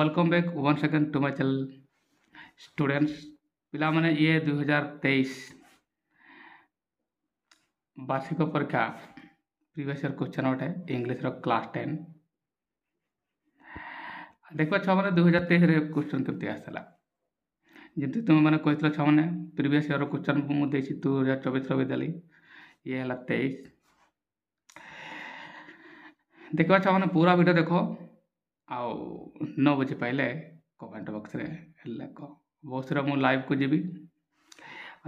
Welcome back one second to my channel students पिला माने ये 2023 वार्षिक परीक्षा प्रीवियस ईयर क्वेश्चन अटे इंग्लिश रो क्लास 10 देखो छ माने 2023 रे क्वेश्चन केते आसला जेंति तुम माने कहतलो छ माने प्रीवियस ईयर रो क्वेश्चन मु देछि 2024 रो विद्यालय ये हला 23 देखो छ माने पूरा वीडियो देखो आओ न बुझी पाइले कमेंट बॉक्स रे लेख बहुत सारा मु लाइव को जीवी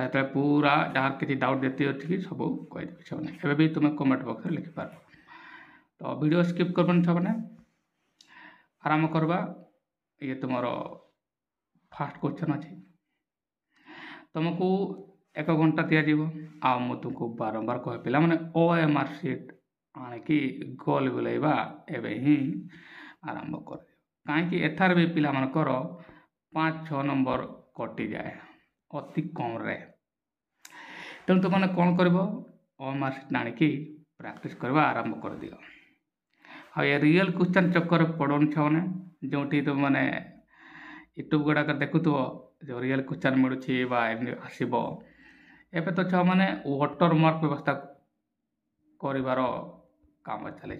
तो पूरा जहाँ किसी डाउट देती अच्छी कि सब कहीदेवी छने एवं भी तुम कमेंट बॉक्स रे लिखिपार तो वीडियो स्किप करबन छने आरंभ करवा ये तुम फास्ट क्वेश्चन अच्छी तुमको 1 घंटा दिज्व आ तुमको बारंबार कह पे मैंने OMR सीट आणिकी गोल बुलेवा एवं ही आरंभ कर कहीं एथार भी पिला मानकर 5-6 नंबर कटि जाए अति कम रे तेणु तुम मैंने कौन कर OMR सीट आणिकी प्रैक्टिस करवा आरंभ कर दियो आ ये रियल क्वेश्चन चक्कर पड़न छने जोटी तुम मैंने यूट्यूब गुड़ाक देखुव जो रियल क्वेश्चन मिलूँ आसब एवं तो छ मैंने वाटरमार्क व्यवस्था कर काम चली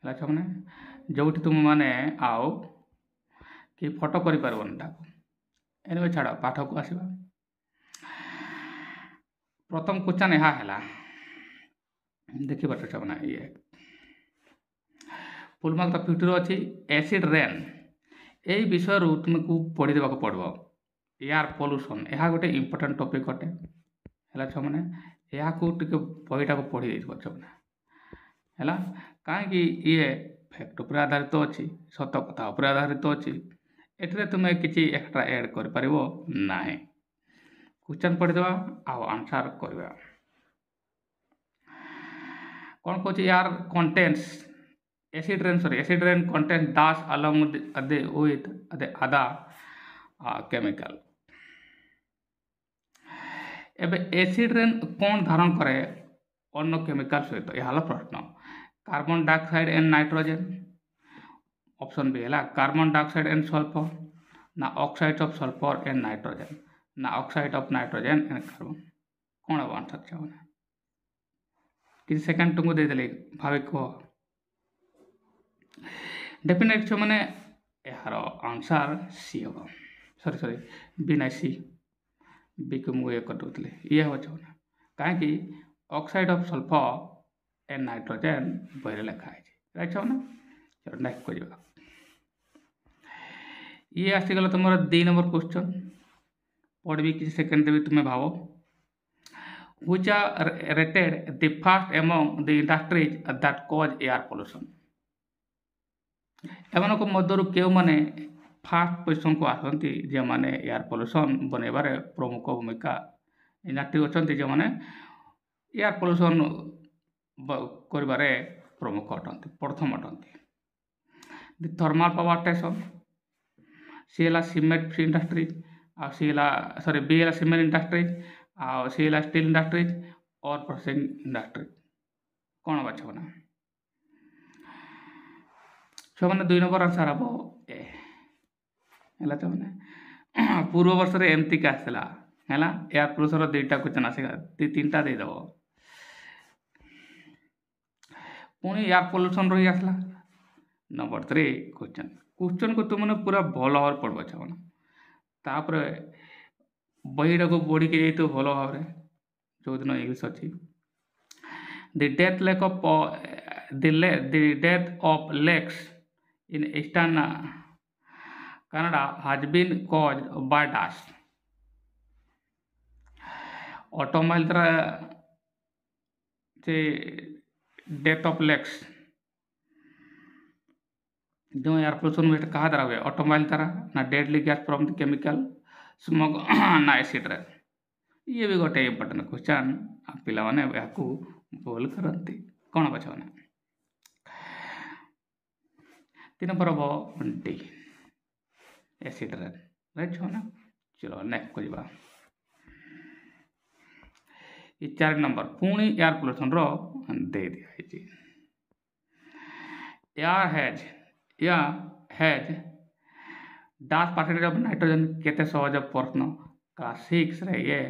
मैंने जो तुम मैंने आओ कि फोटो कर एनिवे छाड़ पाठ को आसवा प्रथम क्वेश्चन यहाँ है देखी पार्छ मैंने ये फुल मार्क तो फ्यूचर अच्छी एसिड रेन यही विषय तुमको पढ़ी देवा पड़ो एयर पॉल्यूशन यह गोटे इंपोर्टेंट टॉपिक अटे है मैंने यहाँ बहीटा को पढ़ी मैंने है कहीं ये फैक्ट उपर आधारित अच्छी सत कथा उपर आधारित अच्छी एटे तुम्हें किसी एक्स्ट्रा ऐड कर क्वेश्चन पढ़ीदेवा आउ आंसर करवा कौन कौन यार कंटेंट्स एसिड रेन कंटेंट्स दास along with other केमिकल एबे एसिड रेन कौन धारण करे अन्य केमिकल सहित यह प्रश्न carbon dioxide and nitrogen option B है कार्बन डाइऑक्साइड एंड सल्फर ना oxide of sulphur and nitrogen ना oxide of nitrogen and carbon कौन हम आंसर चाहे किसी सेकेंड तुमको देदेली भावे कह डेफिनेट मैंने यार आंसर सी हम सॉरी बी ना सी बी को मुझे कटुले ये हम चाहना कहीं oxide of sulphur and nitrogen बहरे लिखा है राइट चाहना चलो नेक्स्ट कर ये आसीगला तुम 2 नंबर क्वेश्चन पढ़ी किसी सेकेंड देवी तुम्हें भाव which are rated the first among the industries that cause air pollution एमान मध्य क्यों मैंने फास्ट पोजिशन को आसती जो मैंने एयर पॉल्यूशन बनइबार प्रमुख भूमिका इंडस्ट्री अच्छा जो मैंने एयर पॉल्यूशन कर प्रमुख अटंती प्रथम अटंती द थर्मल पावर स्टेशन सी है सीमेंट इंडस्ट्री आ सी सॉरी बी है सीमेंट इंडस्ट्री आ सी है स्टील इंडस्ट्रीज और प्रोसेसिंग इंडस्ट्री कौन बाछ ना मैंने 2 नंबर आंसर हम ए है मैंने पूर्व वर्ष में एमती का आसला है एयर पॉल्यूशन 2टा क्वेश्चन आसेगा 3टा देदेव पुणी एयर पॉल्यूशन रही आसला नंबर 3 क्वेश्चन को तुमने पूरा भल भाव पढ़वा चाहना तापर बहीटा को बढ़ी के जाइए भल भाव जो दिन इंग्लिश अच्छी the death of lakes in eastern Canada has been caused by dust. Automobile the death of lakes जो एयर पोल्यूशन वेट कहा द्वारा हुए ऑटोमोबाइल द्वारा ना deadly gas from the chemical smoke ना एसिड रे ये भी गोटे इंपोर्टेंट क्वेश्चन पिला माने याकू बोल करती कौन बचाने 3 नंबर हम डी एसिड रेन राइट छो ना चलो नेक्स्ट करवा ये 4 नंबर पुणी एयर पॉल्यूशन रो दे दिया air has Das percentage of nitrogen केते सहज प्रश्न क्लास 6 रे ये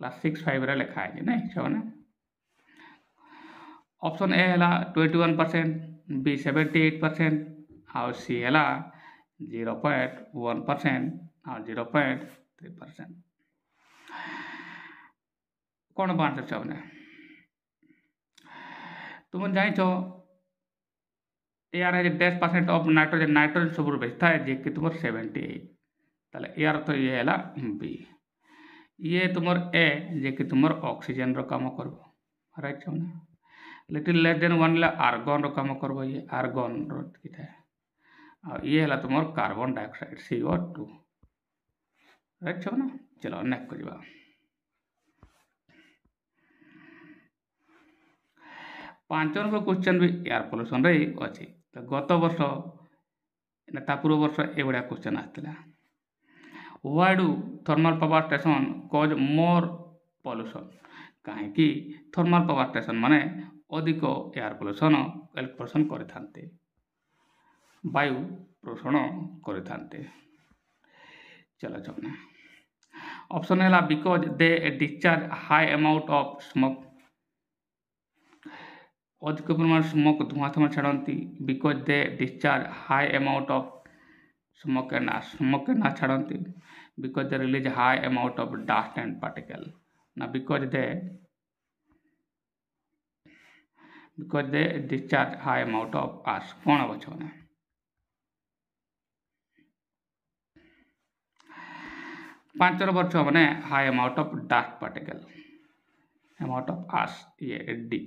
क्लास 6 5 रे लिखा है नहीं छने ऑप्शन ए है 21%, बी 78% और सी है 0.1% और 0.3%। कौन आंसर छने तुम जाइछ यार है 10% ऑफ नाइट्रोजन सब बेस था जे कि तुम 78 ताले यार तो ये है बी ये तुम ए जे कि तुम ऑक्सीजन रो काम करबो राइट छने लिटिल लेस देन 1 आर्गन रो काम करबो ये आर्गन रो किथा और ये है तुम कार्बन डाइऑक्साइड CO2 राइट छने चलो नेक्स्ट करबा 5 नंबर क्वेश्चन भी एयर पोल्यूशन रे अछि तो गत वर्ष ता पूर्व वर्ष एगुड़ा क्वेश्चन आसला why do thermal power station cause more pollution कहीं थर्मल पावर स्टेशन माने अधिक एयर पोल्यूशन करते वायु प्रदूषण करते चलो चलना ऑप्शन है because they discharge high amount of smoke अधिक परिमाण स्मोक धुआं धुआं छाड़ती because they discharge high amount of smoke ना छाड़ती because they release high amount of dust and particle ना because they discharge high amount of ash कौन हम छने 5 नंबर छने high amount of dust particle amount of ash ये D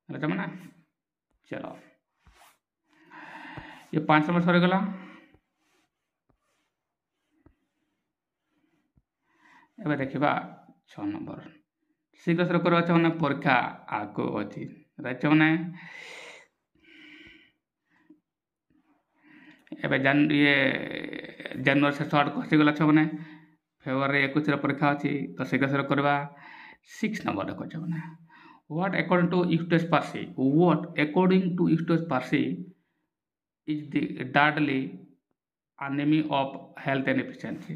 ना चलो ये 5 नंबर सरीगला एवं देखा 6 नंबर शीघ्र शीघ्र करवा चाहे परीक्षा आगो अच्छी राइट मैंने एवं ये जनवरी शेष आड़ खसीगला छे फेब्रुआरी 21 परीक्षा अच्छी तो शीघ्र शीघ्र करवा 6 नंबर देखो छे What according to Eustace Parsi? What according to Eustace Parsi is the deadly enemy of health and efficiency?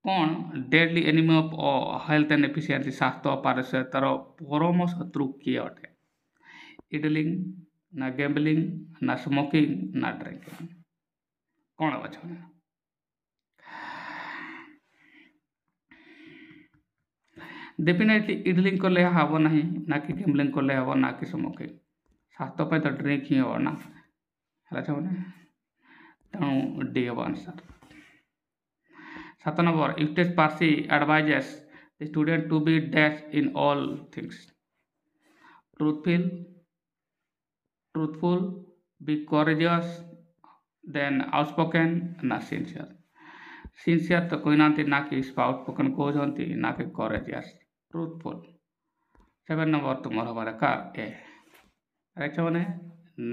कौन deadly enemy of health and efficiency स्वास्थ्य पारस्य तार परम शत्रु किए अटे इडलिंग ना गैम्बलिंग ना स्मोकिंग ना ड्रिंकिंग कौन अच्छा डेफिनेटली इडलिंग कले हम ना ना कि गैम्बलिंग कले हम ना कि स्मोकिंग स्वास्थ्य तो ड्रिंक ही हम ना है तेणु डी हम answer 7 number Eustace Percy advises the student to be dash in all things truthful be courageous then outspoken ना सिंसियर तो कोई ना कि आउटस्पोकन कहते ना कि करेजियस ट्रूथफुल 7 नंबर तुम हवा दरकार ए राइट मैंने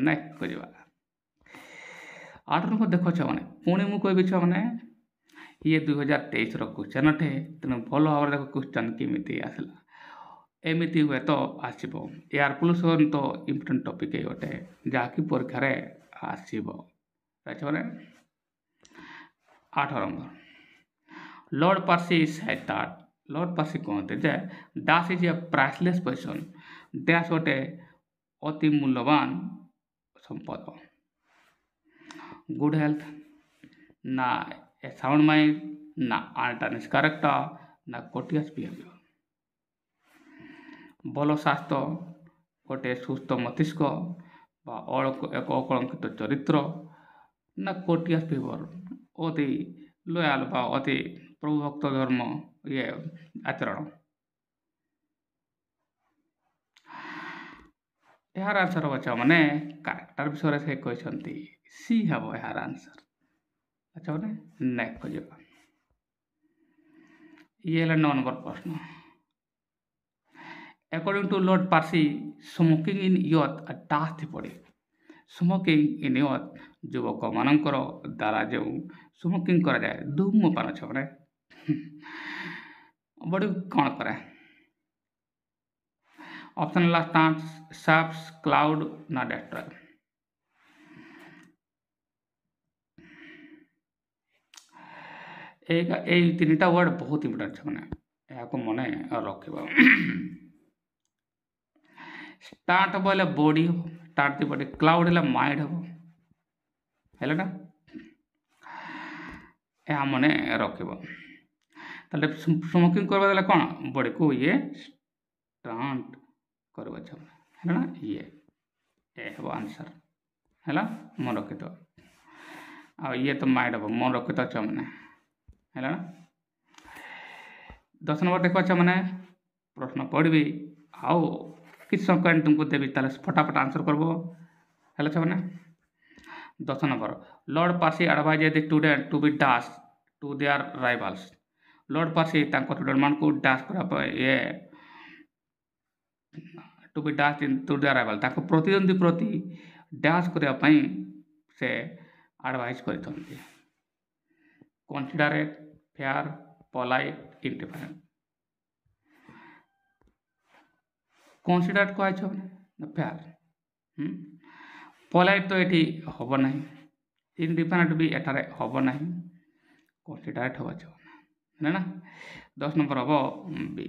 नेक्स्ट करवा 8 नंबर देखो मैंने पुणी मुझे कहबी मैंने ये 2023 क्वेश्चन अटे तेना भल भाव देख क्वेश्चन केमी आसला एमती हुए तो आसो एयर पोल्यूशन तो इम्पोर्टेंट टॉपिक गोटे जहाँकि परीक्षार आसो राइट मैंने 8 number Lord Percy said that Lord Percy कहते जे dash is a priceless position dash गोटे अति मूल्यवान संपद गुड हेल्थ ना ए साउंड माइंड ना अल्टरनेस कैरेक्टर ना कोटियस बिहेवियर भल स्वास्थ्य गोटे सुस्थ मस्तिष्क एक अकलंकित चरित्र ना कोटियस बिहेवियर अति लयाल बा अति प्रभुभक्त धर्म ये आचरण यार आंसर हम मैंने कैरेक्टर विषय से कहते सी हम यार आंसर अच्छा मैंने नेक्स्ट खोजा ये 9 नंबर प्रश्न according to Lord Percy smoking in youth task पड़े स्मोकिंग इन यूथ युवक मानकर द्वारा जो स्मोकिंग करा जाए धूमपान छे बड़ी कौन करे ऑप्शन लास्ट साप्स क्लाउड ना डेस्ट्रॉय এই তিনিটা ওয়ার্ড ବହୁତ ଇମ୍ପୋର୍ଟାଣ୍ଟ ଅଛି ମାନେ ଏହାକୁ ମନେ ରଖିବ। ଷ୍ଟାର୍ଟ ହେବ ହେଲେ ବଡି ହେବ, ଷ୍ଟାର୍ଟ ଦି ବଡି, କ୍ଲାଉଡ ହେଲେ ମାଇଣ୍ଡ ହେବ, ହେଲା ନା, ଏହା ମନେ ରଖିବ। ତାହେଲେ ସ୍ମୋକିଂ କରିବା ଦେଲେ କ'ଣ ବଡିକୁ ଇଏ ଷ୍ଟାର୍ଟ କରିବ, ହେଲା ନା, ଇଏ ଏ ହେବ ଆନ୍ସର, ହେଲା, ମନେ ରଖିଥିବ। ଆଉ ଇଏ ତ ମାଇଣ୍ଡ ହେବ, ମନେ ରଖିଥିବ ଛୁଆମାନେ, ହେଲା ନା। 10 ନମ୍ବର ଦେଖ ଛୁଆମାନେ, ପ୍ରଶ୍ନ ପଢ଼ିବି ଆଉ କିଛି ସେକେଣ୍ଡ ତୁମକୁ ଦେବି, ତାହେଲେ ଫଟାଫଟ ଆନ୍ସର କରିବ, ହେଲା ଛୁଆମାନେ। 10 number, Lord Percy advise the student to be dash to their rivals. Lord Percy ତାଙ୍କ ଷ୍ଟୁଡେଣ୍ଟମାନଙ୍କୁ ଡାସ୍ କରିବା ପାଇଁ ଇଏ to be dash to their rival, ତାଙ୍କ ପ୍ରତିଦ୍ୱନ୍ଦ୍ୱୀ ପ୍ରତି ଡାସ୍ କରିବା ପାଇଁ ସେ ଆଡଭାଇଜ କରିଛନ୍ତି। କନସିଡରେଟ୍, ଫେୟାର, ପଲାଇଟ୍, ଇଣ୍ଡିଫରେଣ୍ଟ। କନସିଡରେଟ୍ କୁହାଯାଇଛି ନା ଫେୟାର, ପଲାଇଟ୍ ତ ଏଠି ହେବ ନାହିଁ, ଇଣ୍ଡିଫରେଣ୍ଟ ବି ଏଠାରେ ହେବ ନାହିଁ, କନସିଡରେଟ୍ ହେବ, ହେଲା ନା। 10 ନମ୍ବର ହେବ ବି।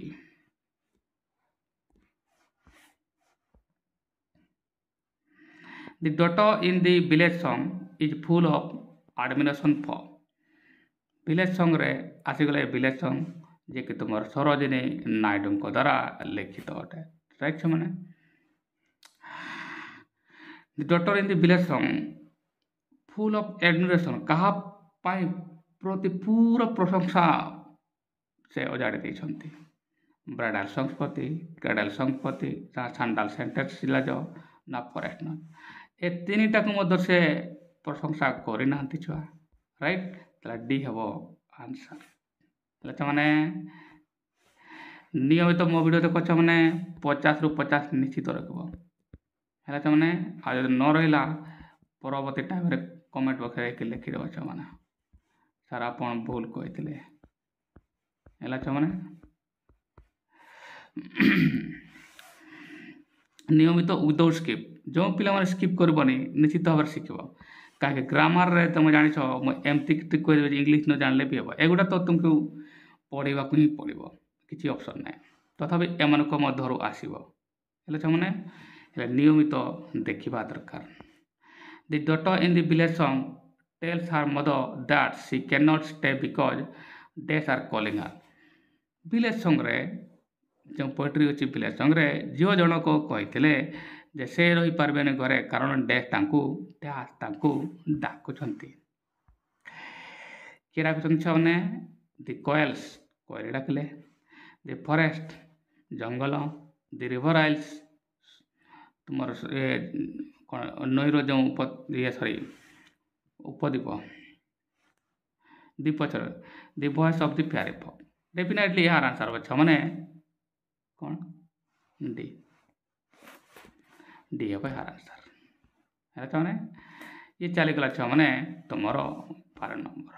The daughter in the village song is full of admiration for। village song ରେ ଆସିଗଲେ village song ଯିଏକି ତୁମର ସରୋଜିନୀ ନାଇଡୁଙ୍କ ଦ୍ୱାରା ଲିଖିତ ଅଟେ, ରାଇଟ୍ ସେମାନେ। The daughter in the village song full of admiration, କାହା ପାଇଁ ପ୍ରତି ପୁରା ପ୍ରଶଂସା ସେ ଅଜାଡ଼ି ଦେଇଛନ୍ତି। ବ୍ରାଇଡାଲ ସଙ୍ଗ ପ୍ରତି, କ୍ରେଡାଲ ସଙ୍ଗ ପ୍ରତି, ସାଣ୍ଡାଲ ସେଣ୍ଟେନ୍ସ ସିଲାଜ ନା ଫରେଷ୍ଟ ନଟ୍, ଏ ତିନିଟାକୁ ମଧ୍ୟ ସେ ପ୍ରଶଂସା କରିନାହାନ୍ତି ଛୁଆ, ରାଇଟ୍। ତାହେଲେ ଡି ହେବ ଆନ୍ସର, ହେଲେ ସେମାନେ ନିୟମିତ ମୋ ଭିଡ଼ିଓ ଦେଖ ମାନେ 50ରୁ 50 ନିଶ୍ଚିତ ରଖିବ, ହେଲା ସେମାନେ। ଆଉ ଯଦି ନ ରହିଲା ପରବର୍ତ୍ତୀ ଟାଇମ୍ରେ କମେଣ୍ଟ ବକ୍ସରେ ଲେଖିଦେବ ଛୁଆମାନେ, ସାର୍ ଆପଣ ଭୁଲ କହିଥିଲେ, ହେଲା ଛୁଆମାନେ। ନିୟମିତ ୱିଦାଉଟ୍ ସ୍କିପ୍, ଯେଉଁ ପିଲାମାନେ ସ୍କିପ୍ କରିବନି ନିଶ୍ଚିତ ଭାବରେ ଶିଖିବ, କାହିଁକି ଗ୍ରାମାରରେ ତୁମେ ଜାଣିଛ, ମୁଁ ଏମିତି କହିଦେବି ଯେ ଇଂଲିଶ ନ ଜାଣିଲେ ବି ହେବ, ଏଗୁଡ଼ା ତ ତୁମକୁ ପଢ଼ିବାକୁ ହିଁ ପଡ଼ିବ, କିଛି ଅପସନ୍ ନାହିଁ, ତଥାପି ଏମାନଙ୍କ ମଧ୍ୟରୁ ଆସିବ, ହେଲେ ସେମାନେ ହେଲେ ନିୟମିତ ଦେଖିବା ଦରକାର। The daughter in the village song tells her mother that she cannot stay because days are calling her। Village ସଙ୍ଗରେ ଯେଉଁ ପୋଏଟ୍ରି ଅଛି, ଭିଲେଜ୍ ସଙ୍ଗରେ ଝିଅ ଜଣକ କହିଥିଲେ ଯେ ସେ ରହିପାରିବେନି ଘରେ, କାରଣ ଡ୍ୟାସ୍ ତାଙ୍କୁ ଡାକୁଛନ୍ତି। କିଏ ଡାକୁଛନ୍ତି ଛୁଆମାନେ? ଦି କୋଏଲ୍ସ, କୋଇଲି ଡାକିଲେ। ଦି ଫରେଷ୍ଟ, ଜଙ୍ଗଲ। ଦି ରିଭର ଆଇଲ୍ସ, ତୁମର କ'ଣ ନଈର ଯେଉଁ ଉପଦ୍ୱୀପ, ଦ୍ୱୀପଚର। ଦି ଭଏସ୍ ଅଫ୍ ଦି ଫେୟାରି ଫକ୍, ଡେଫିନେଟଲି ଏହାର ଆନ୍ସର ହେବ ଛୁଆମାନେ କ'ଣ? ଡି, ଡି ହେବ ଏହାର ଆନ୍ସର, ହେଲା ଛୁଆମାନେ। ଇଏ ଚାଲିଗଲା ଛୁଆମାନେ ତୁମର 12 ନମ୍ବର।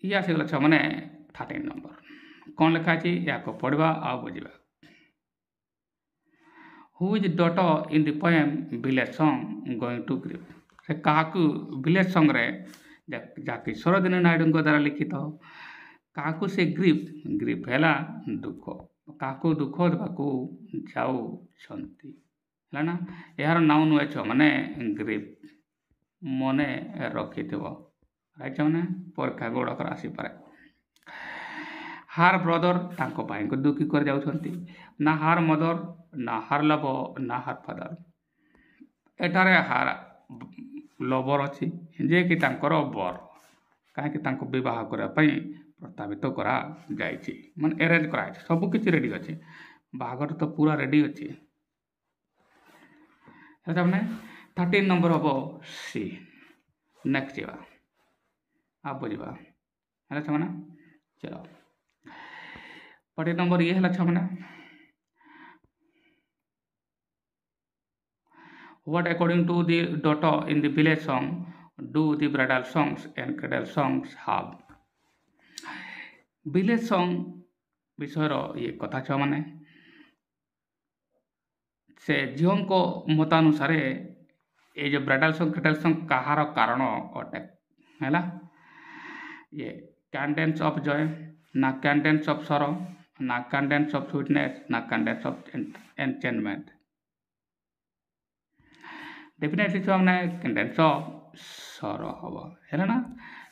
ଇଏ ଆସିଗଲା ଛୁଆମାନେ 13 ନମ୍ବର। କ'ଣ ଲେଖା ଅଛି ଏହାକୁ ପଢ଼ିବା ଆଉ ବୁଝିବା। Who is daughter in the poem village song going to grip. ସେ କାହାକୁ ଭିଲେଜ୍ ସଙ୍ଗରେ ଯାହାକି ସରୋଜିନୀ ନାଇଡୁଙ୍କ ଦ୍ୱାରା ଲିଖିତ, କାହାକୁ ସେ ଗ୍ରିପ୍ ହେଲା ଦୁଃଖ, କାହାକୁ ଦୁଃଖ ଦେବାକୁ ଯାଉଛନ୍ତି, ହେଲା ନା। ଏହାର ନାମ ନୁହେଁ ଛୁଆମାନେ ଗ୍ରିପ୍, ମନେ ରଖିଥିବ, ରାଇଟ୍ ମାନେ ପରୀକ୍ଷା ଗୁଡ଼ାକର ଆସିପାରେ। ହାର ବ୍ରଦର, ତାଙ୍କ ଭାଇଙ୍କୁ ଦୁଃଖୀ କରି ଯାଉଛନ୍ତି, ନା ହାର ମଦର, ନା ହାର ଲଭ, ନା ହାର ଫାଦର। ଏଠାରେ ହାର ଲଭର ଅଛି, ଯିଏକି ତାଙ୍କର ବର, କାହିଁକି ତାଙ୍କୁ ବିବାହ କରିବା ପାଇଁ ପ୍ରସ୍ତାବିତ କରାଯାଇଛି, ମାନେ ଆରେଞ୍ଜ କରାଯାଇଛି, ସବୁ କିଛି ରେଡ଼ି ଅଛି, ବାହାଘର ତ ପୁରା ରେଡ଼ି ଅଛି। ତାମାନେ 13 ନମ୍ବର ହେବ ସି। ନେକ୍ସଟ ଯିବା ଆଉ ବୁଝିବା, ହେଲା ଛୁଆମାନେ। ଚଲ 14 ନମ୍ବର ଇଏ ହେଲା ଛୁଆମାନେ, what according to the daughter in the village song do the bridal songs and cradle songs have। Village song ବିଷୟର ଇଏ କଥା ଛୁଆମାନେ, से झीओं को मतानुसार ये जो ब्राइडल सॉन्ग कहार कारण अटे है ये कैंडेंस ऑफ जॉय ना कैंडेंस ऑफ सरो ना कैंडेंस ऑफ स्वीटनेस ना कैंडेंस ऑफ एंचेंटमेंट डेफिनेटली छुआ मैंने कैंडेंस ऑफ सरो हम है ना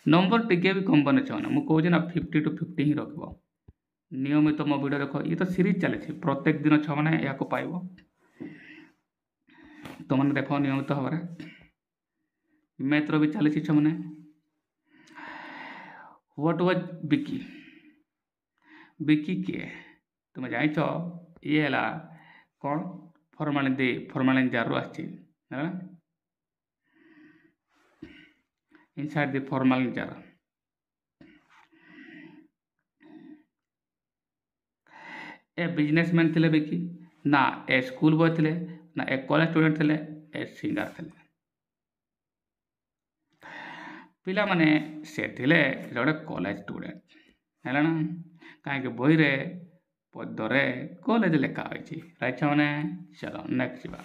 नंबर टिके भी कम बने छुआ मुझे कौन ना 50 to 50 ही रखब नियमित मो वीडियो देख ये तो सीरीज चली प्रत्येक दिन छुआ मैंने या पाइब तो मैंने देख नियमित भाव में मैथ्र भी चली छुआ मैंने व्हाट वाज विकी विकी किए तुम जाच ये है कौन फॉर्मालिन जार आसी inside the formalin jar a businessman थे विकी ना ए स्कूल बॉय थे ना ए कॉलेज स्टूडेंट थे ए सिंगर थे पिला माने से थे गोटे कॉलेज स्टूडेंट है ना कहीं बही रे पदरे कॉलेज लिखा होती राइट मैंने चलो नेक्स्ट जा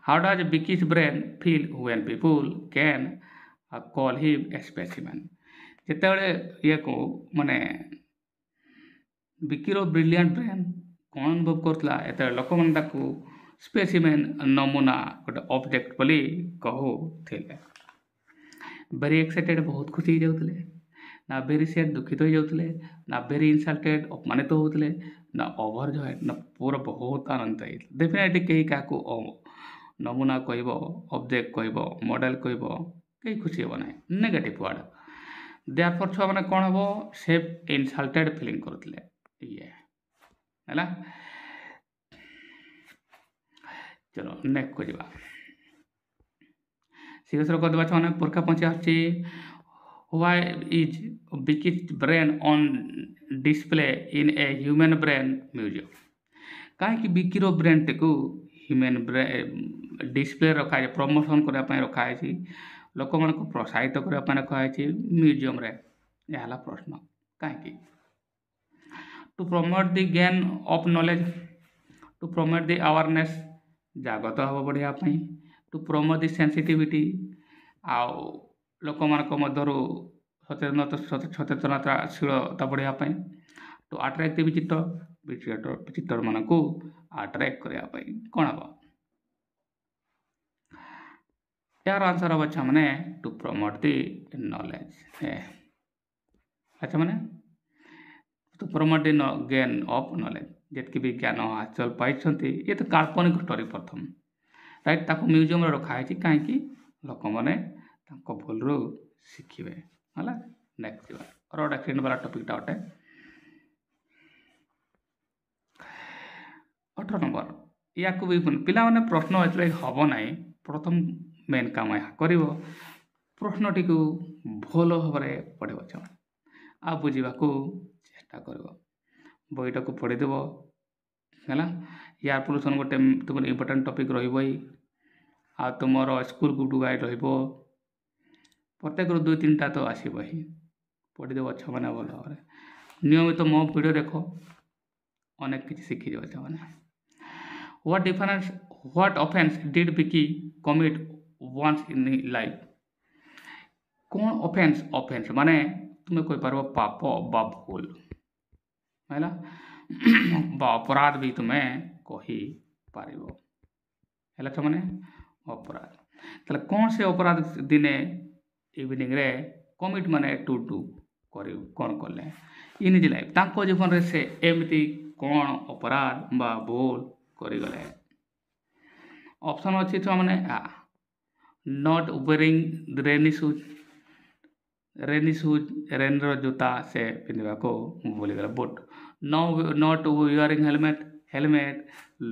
how does wikis brain feel when people can call him a specimen जिते ये को माने विकीर ब्रिलियंट ब्रेन कौन अनुभव करता ये लोक मैंने स्पेसिमेन नमूना गोटे ऑब्जेक्ट बोली कहूले वेरी एक्साइटेड बहुत खुशी हो जाते ना वेरी सैड दुखित हो जाते ना वेरी इनसल्टेड अपमानित होते ना ओवर जॉयड ना पूरा बहुत आनंद डेफिनेटली कहीं क्या नमूना कह ऑब्जेक्ट कह मॉडल कह कहीं खुशी हे ना नेगेटिव वर्ड देयरफॉर छुआ मैंने कौन हम से इनसल्टेड फीलिंग करते ये है चलो नेक्स्ट को जा सीरियस कदेवा छुआ परीक्षा पहुँची आसी why is Vicky's brain on display in a human brain museum कहीं विकीर ब्रेन टी ह्यूमन ब्रेन डिस्प्ले रखाई प्रमोशन करने रखाई लोक मान प्रोत्साहित करने रखाई म्यूजियम रे यह प्रश्न कहीं to promote the gain of knowledge to promote the awareness जागत हम बढ़ियापी टू प्रमोट द सेंसिटिविटी आउ लोक मध्य सचेतनताशीलता बढ़ापी टू अट्राक्ट विजिटर मान को अट्राक्ट करने कौन हम यार आंसर हम अच्छा मैंने टू प्रमोट द नॉलेज अच्छा मैंने to promote the gain of knowledge जितकी भी ज्ञान हासिल पाई ये तो काल्पनिक स्टोरी प्रथम राइट ताको म्यूजियम रखाई कहीं लोक मैंने भूल रू शिखे है नेक्स्ट और गोटे एक्सीडेंट वाला टॉपिकटा अटे 18 नंबर या भी पिला माने प्रश्न होते हम ना प्रथम मेन काम यह कर प्रश्नटी को भल भाव में पढ़व आ बुझा चेष्टा कर बईटा को पढ़ीदेव है यार पोल्यूशन गोटे तुम इम्पोर्टाट टॉपिक रही आ तुम स्कूल गुड गाइड प्रत्येक 2-3टा तो आसब ही पढ़ीदेव अच्छा मैंने भल भाव नियमित मो वीडियो देख अनेक किसी शिखिज अच्छा मैंने what offence did Vicky commit once in life कौन ऑफेंस माने तुम्हें कोई पार पाप बा भूल है अपराध भी तुम्हें कही पार है मैंने अपराध ताले कौन से अपराध दिने इवनिंग रे कमिट माने टू कर कौन कले इन निज लाइफ तांको जीवन रे से एमती कौन अपराध बा भूल करगले ऑप्शन अच्छी छुआ मैंने not wearing rainy shoes rain जूता से पिंधा को भूलीगला बुट नॉट वेयरिंग हेलमेट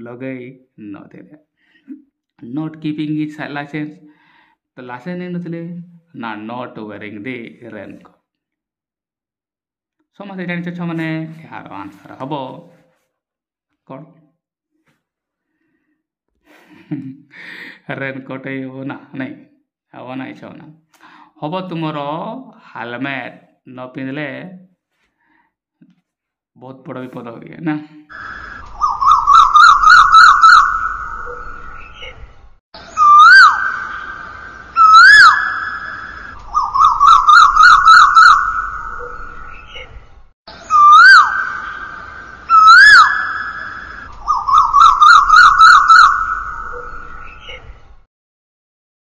लगे न नॉट कीपिंग हिज लाइसेंस तो लाइसेंस नहीं नथिले ना नॉट वेयरिंग द रेनकोट समझे जानी छुआ मैंने यार आंसर हम कौन रेनकोट हो ना नहीं हम ना छुआ ना हम तुम हेलमेट न पिंधले ବହୁତ ବଡ଼ ବିପଦ ହୁଏ ନା।